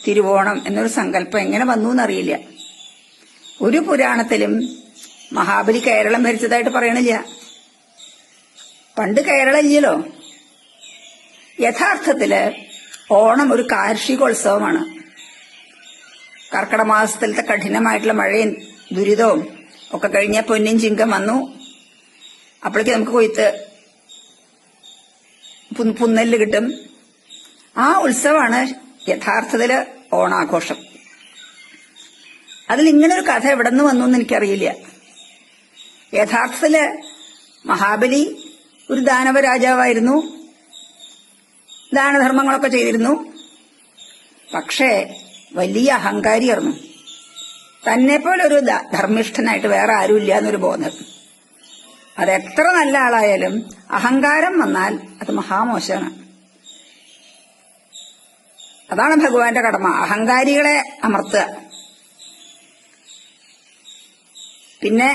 തിരുവോണം എന്നൊരു സങ്കല്പം എങ്ങനെ വന്നു എന്നറിയില്ല. ഒരു പുരാണത്തിലും മഹാബലി കേരളം ഭരിച്ചതായിട്ട് പറയണില്ല. പണ്ട് കേരളം ഇല്ലല്ലോ. യഥാർത്ഥത്തില് ഓണം ഒരു കാർഷികോത്സവമാണ്. കർക്കിടക മാസത്തിലത്തെ കഠിനമായിട്ടുള്ള മഴയും ദുരിതവും ഒക്കെ കഴിഞ്ഞ പൊന്നിൻ ചിങ്കം വന്നു. അപ്പോഴേക്ക് നമുക്ക് കൊയ്ത്ത് പുന്നെല്ല് കിട്ടും. ആ ഉത്സവമാണ് യഥാർത്ഥത്തില് ഓണാഘോഷം. അതിൽ ഇങ്ങനൊരു കഥ എവിടെ നിന്ന് വന്നു എന്ന് എനിക്കറിയില്ല. യഥാർത്ഥത്തില് മഹാബലി ഒരു ദാനവ രാജാവായിരുന്നു. ദാനധർമ്മങ്ങളൊക്കെ ചെയ്തിരുന്നു. പക്ഷേ വലിയ അഹങ്കാരിയായിരുന്നു. തന്നെ ഒരു ധർമ്മിഷ്ഠനായിട്ട് വേറെ ആരുമില്ല എന്നൊരു ബോധം. അതെത്ര നല്ല ആളായാലും അഹങ്കാരം വന്നാൽ അത് മഹാമോശമാണ്. അതാണ് ഭഗവാന്റെ കടമ, അഹങ്കാരികളെ അമർത്തുക. പിന്നെ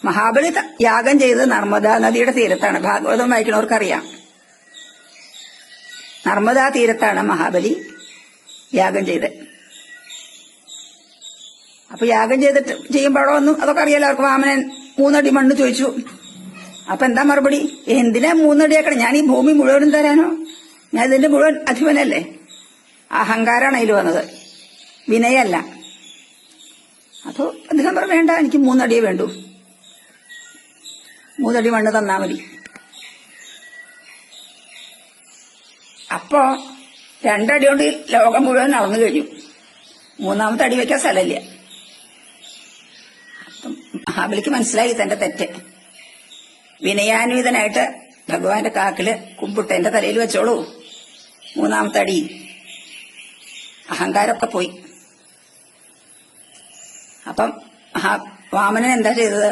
മഹാബലി യാഗം ചെയ്തത് നർമ്മദാ നദിയുടെ തീരത്താണ്. ഭാഗവതം വായിക്കുന്നവർക്കറിയാം. നർമ്മദാ തീരത്താണ് മഹാബലി യാഗം ചെയ്തത്. അപ്പൊ യാഗം ചെയ്യുമ്പോഴോ ഒന്നും അതൊക്കെ അറിയാലോ. അവർക്ക് വാമനൻ 3 അടി മണ്ണ് ചോദിച്ചു. അപ്പൊ എന്താ മറുപടി? എന്തിനാ 3 അടിയാക്കണം? ഞാൻ ഈ ഭൂമി മുഴുവനും തരാനോ? ഞാൻ ഇതിന്റെ മുഴുവൻ അധിപനല്ലേ? അഹങ്കാരാണ് അതിൽ വന്നത്, വിനയല്ല. അപ്പൊ അദ്ദേഹം പറഞ്ഞു, വേണ്ട, എനിക്ക് 3 അടിയേ വേണ്ടൂ, 3 അടി മണ്ണ് തന്നാ മതി. അപ്പോ 2 അടി കൊണ്ട് ലോകം മുഴുവൻ നടന്നു കഴിഞ്ഞു. 3ാമത്തെ അടി വയ്ക്കാൻ സ്ഥലമില്ല. അപ്പം മഹാബലിക്ക് മനസ്സിലായി തന്റെ തെറ്റ്. വിനയാന്വിതനായിട്ട് ഭഗവാന്റെ കാക്കില് കുമ്പിട്ട് എന്റെ തലയിൽ വെച്ചോളൂ, 3ാമത്തെ അടി. അഹങ്കാരമൊക്കെ പോയി. അപ്പം വാമനൻ എന്താ ചെയ്തത്?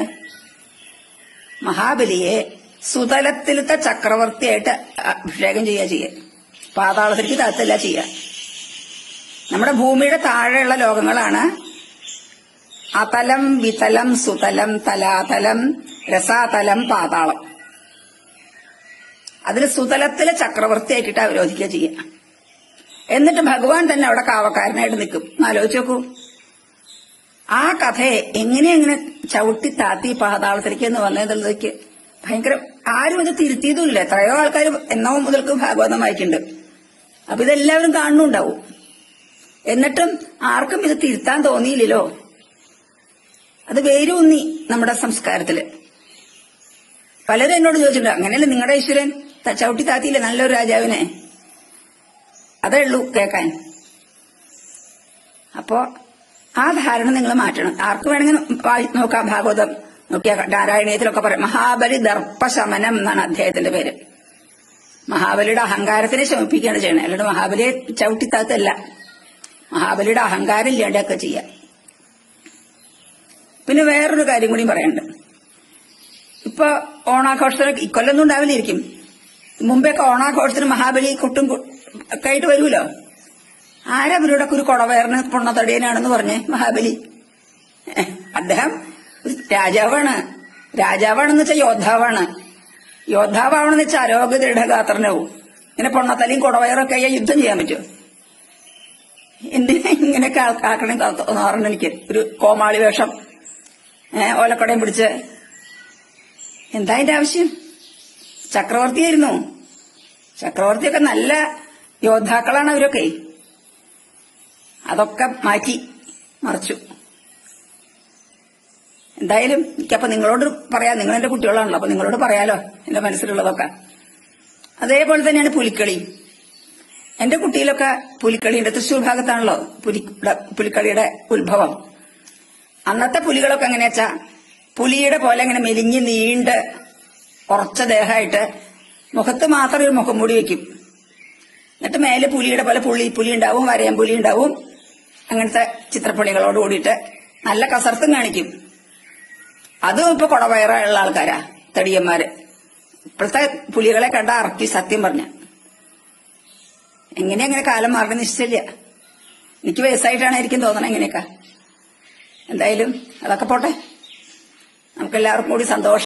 മഹാബലിയെ സുതലത്തിലത്തെ ചക്രവർത്തിയായിട്ട് അഭിഷേകം ചെയ്യുക. പാതാളത്തിലേക്ക് താത്തല്ല ചെയ്യുക. നമ്മുടെ ഭൂമിയുടെ താഴെയുള്ള ലോകങ്ങളാണ് അതലം, വിതലം, സുതലം, തലാതലം, രസാതലം, പാതാളം. അതിൽ സുതലത്തിലെ ചക്രവർത്തിയാക്കിയിട്ട് അവരോധിക്കുക ചെയ്യുക. എന്നിട്ട് ഭഗവാൻ തന്നെ അവിടെ കാവക്കാരനായിട്ട് നിൽക്കും. ആലോചിച്ച് നോക്കൂ. ആ കഥയെ എങ്ങനെ ചവിട്ടി താത്തി പാതാളത്തിലേക്ക് എന്ന് വന്നതിലേക്ക് ഭയങ്കര ആരും ഇത് തിരുത്തിയതുമില്ല. എത്രയോ ആൾക്കാർ എന്നോ മുതൽക്ക് ഭാഗവതം വായിക്കുന്നുണ്ട്. അപ്പൊ ഇതെല്ലാവരും കാണുന്നുണ്ടാവും. എന്നിട്ടും ആർക്കും ഇത് തിരുത്താൻ തോന്നിയില്ലല്ലോ. അത് വേരൂന്നി നമ്മുടെ സംസ്കാരത്തില്. പലരും എന്നോട് ചോദിച്ചിട്ടുണ്ട്, അങ്ങനെയല്ലേ നിങ്ങളുടെ ഈശ്വരൻ ചവിട്ടി താത്തിയില്ലേ നല്ലൊരു രാജാവിനെ? അതേ ഉള്ളൂ കേൾക്കാൻ. അപ്പോ ആ ധാരണ നിങ്ങൾ മാറ്റണം. ആർക്ക് വേണമെങ്കിൽ നോക്കാം, ഭാഗവതം നോക്കിയാ നാരായണീയത്തിലൊക്കെ പറയാം. മഹാബലി ദർപ്പശമനം എന്നാണ് അദ്ദേഹത്തിന്റെ പേര്. മഹാബലിയുടെ അഹങ്കാരത്തിനെ ശമിപ്പിക്കുകയാണ് ചെയ്യണത്. അല്ലാണ്ട് മഹാബലിയെ ചവിട്ടിത്താത്തല്ല. മഹാബലിയുടെ അഹങ്കാരം ഇല്ലാണ്ടൊക്കെ ചെയ്യാം. പിന്നെ വേറൊരു കാര്യം കൂടി പറയാനുണ്ട്. ഇപ്പൊ ഓണാഘോഷത്തിന് ഇക്കൊല്ലൊന്നും ഉണ്ടാവില്ലായിരിക്കും. മുമ്പൊക്കെ ഓണാഘോഷത്തിന് മഹാബലി കൊട്ടും ഒക്കെ ആയിട്ട് വരുമല്ലോ. ആരാ അവരുടെ ഒരു കുടവയറിന് പൊണ്ണത്തടിയനാണെന്ന് പറഞ്ഞേ? മഹാബലി. അദ്ദേഹം രാജാവാണ്. രാജാവാണെന്ന് വെച്ചാൽ യോദ്ധാവാണ്. യോദ്ധാവാണെന്ന് വെച്ചാൽ ആരോഗ്യ ദൃഢഗാത്രനാവും. ഇങ്ങനെ പൊണ്ണത്തലിയും കുടവയറൊക്കെ ആയാൽ യുദ്ധം ചെയ്യാൻ പറ്റുമോ? എന്തിനാ ഇങ്ങനെയൊക്കെ ആക്കണം തോന്നാറുണ്ട് എനിക്ക്. ഒരു കോമാളി വേഷം, ഓലക്കടയും പിടിച്ച്. എന്താ അതിന്റെ ആവശ്യം? ചക്രവർത്തിയായിരുന്നു. ചക്രവർത്തിയൊക്കെ നല്ല യോദ്ധാക്കളാണ് അവരൊക്കെ. അതൊക്കെ മാറ്റി മറിച്ചു. എന്തായാലും എനിക്കപ്പൊ നിങ്ങളോട് പറയാം. നിങ്ങൾ എന്റെ കുട്ടികളാണല്ലോ, അപ്പൊ നിങ്ങളോട് പറയാലോ എന്റെ മനസ്സിലുള്ളതൊക്കെ. അതേപോലെ തന്നെയാണ് പുലിക്കളി. എന്റെ കുട്ടിയിലൊക്കെ പുലിക്കളിയുണ്ട്. തൃശ്ശൂർ ഭാഗത്താണല്ലോ പുലിക്കളിയുടെ ഉത്ഭവം. അന്നത്തെ പുലികളൊക്കെ എങ്ങനെയാ വെച്ചാ പുലിയുടെ പോലെ ഇങ്ങനെ മെലിഞ്ഞ് നീണ്ട് കുറച്ച ദേഹമായിട്ട് മുഖത്ത് മാത്രം ഒരു മുഖം മൂടി വെക്കും. എന്നിട്ട് മേലെ പുലിയുടെ പോലെ പുലി ഉണ്ടാവും, വരയം പുലി ഉണ്ടാവും. അങ്ങനത്തെ ചിത്രപ്പണികളോട് കൂടിയിട്ട് നല്ല കസർത്തും കാണിക്കും. അതും ഇപ്പൊ കുടവയറുള്ള ആൾക്കാരാ, തടിയന്മാര്. ഇപ്പോഴത്തെ പുലികളെ കണ്ട അറക്കി സത്യം പറഞ്ഞ. എങ്ങനെ കാലം മാറി നിശ്ചയില്ല. എനിക്ക് വയസ്സായിട്ടാണ് എനിക്കും തോന്നണം എങ്ങനെയൊക്കെ. എന്തായാലും അതൊക്കെ പോട്ടെ. നമുക്കെല്ലാവർക്കും കൂടി സന്തോഷം.